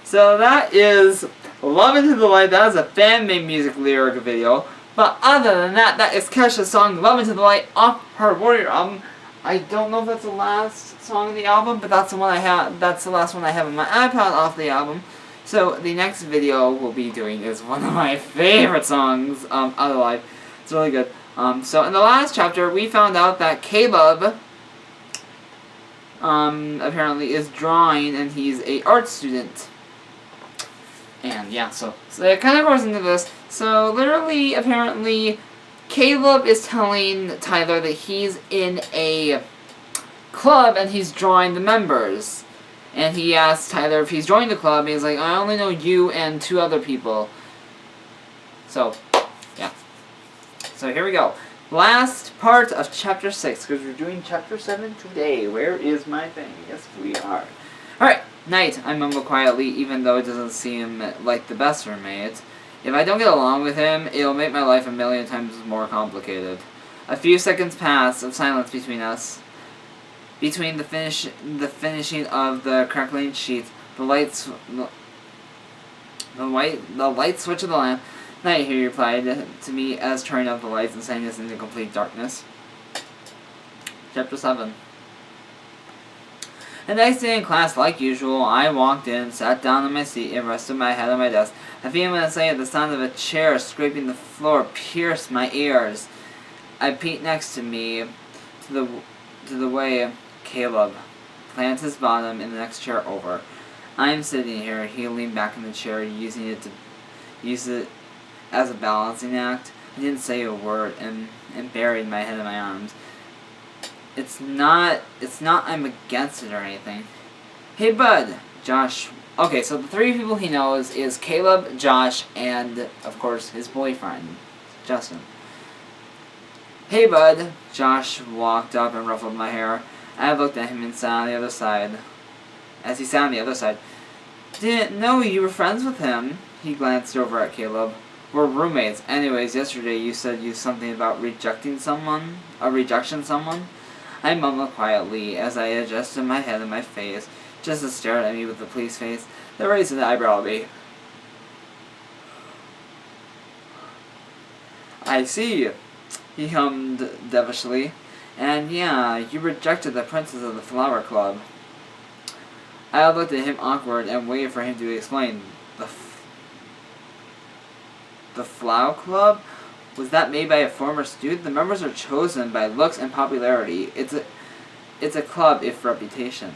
So that is Love Into the Light. That is a fan-made music lyric video. But other than that, that is Kesha's song Love Into the Light off her Warrior album. I don't know if that's the last song of the album, but that's the one I have. That's the last one I have on my iPod off the album. So the next video we'll be doing is one of my favorite songs out of Life. It's really good. So in the last chapter, we found out that Caleb apparently is drawing, and he's a art student. And yeah, so it kind of goes into this. So literally, apparently, Caleb is telling Tyler that he's in a club and he's drawing the members. And he asks Tyler if he's joined the club, and he's like, I only know you and 2 other people. So, yeah. So here we go. Last part of Chapter 6, because we're doing Chapter 7 today. Where is my thing? Yes, we are. Alright, night. I mumble quietly, even though it doesn't seem like the best roommate. If I don't get along with him, it'll make my life a million times more complicated. A few seconds pass of silence between us. Between the finishing of the crackling sheet, the light switch of the lamp. Night, he replied to me as turning off the lights and sending us into complete darkness. Chapter 7. The next day in class, like usual, I walked in, sat down on my seat, and rested my head on my desk. A few minutes later, the sound of a chair scraping the floor pierced my ears. I peeked next to me, to the way Caleb planted his bottom in the next chair over. I am sitting here. He leaned back in the chair, using it as a balancing act. I didn't say a word and buried my head in my arms. It's not I'm against it or anything. Hey bud, Josh. Okay, so the 3 people he knows is Caleb, Josh, and of course his boyfriend, Justin. Hey bud, Josh walked up and ruffled my hair. I looked at him and sat on the other side. As he sat on the other side, didn't know you were friends with him. He glanced over at Caleb. We're roommates. Anyways, yesterday you said something about rejection someone. I mumbled quietly as I adjusted my head and my face, just to stare at me with a pleased face. The raised an eyebrow at me. I see, he hummed devilishly. And yeah, you rejected the princess of the Flower Club. I looked at him awkward and waited for him to explain. The Flower Club? Was that made by a former student? The members are chosen by looks and popularity. It's a club, if reputation.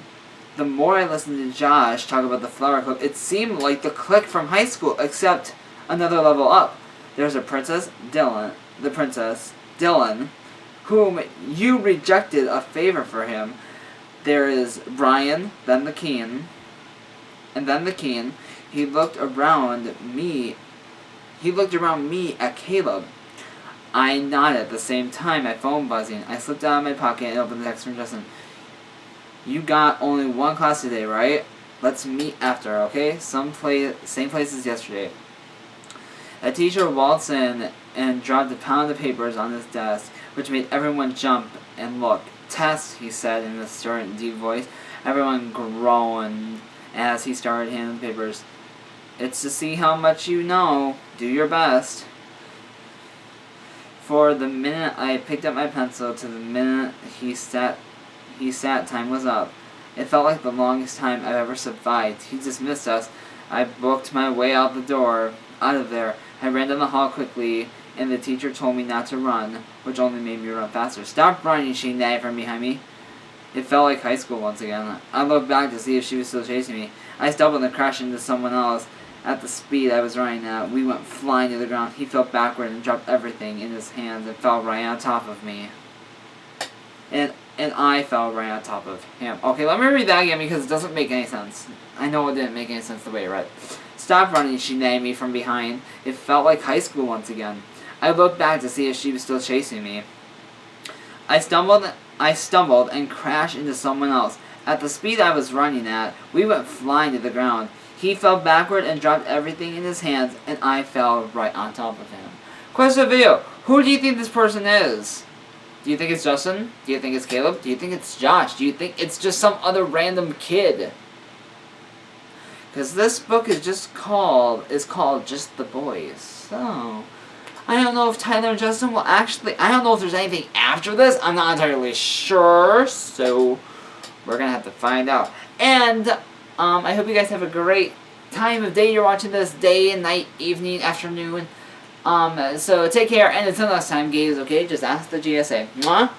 The more I listened to Josh talk about the Flower Club, it seemed like the clique from high school, except another level up. There's a princess, Dylan, whom you rejected a favor for him. There is Brian, then the king, and then the king. He looked around me at Caleb. I nodded at the same time, my phone buzzing. I slipped out of my pocket and opened the text from Justin. You got only 1 class today, right? Let's meet after, okay? Same place as yesterday. A teacher waltzed in and dropped a pound of papers on his desk, which made everyone jump and look. Test, he said in a stern, deep voice. Everyone groaned as he started handing the papers. It's to see how much you know. Do your best. For the minute I picked up my pencil to the minute he sat, time was up. It felt like the longest time I've ever survived. He dismissed us. I booked my way out of there. I ran down the hall quickly, and the teacher told me not to run, which only made me run faster. Stop running, she nagged from behind me. It felt like high school once again. I looked back to see if she was still chasing me. I stumbled and crashed into someone else. At the speed I was running at, we went flying to the ground. He fell backward and dropped everything in his hands and fell right on top of me. And I fell right on top of him. Okay, let me read that again because it doesn't make any sense. I know it didn't make any sense the way I read. Stop running, she nagged me from behind. It felt like high school once again. I looked back to see if she was still chasing me. I stumbled and crashed into someone else. At the speed I was running at, we went flying to the ground. He fell backward and dropped everything in his hands, and I fell right on top of him. Question of the video. Who do you think this person is? Do you think it's Justin? Do you think it's Caleb? Do you think it's Josh? Do you think it's just some other random kid? Because this book is called Just the Boys. So, I don't know if Tyler and Justin will actually... I don't know if there's anything after this. I'm not entirely sure. So, we're going to have to find out. And, I hope you guys have a great time of day you're watching this. Day, night, evening, afternoon. So, take care. And until next time, gays, okay? Just ask the GSA. Mwah.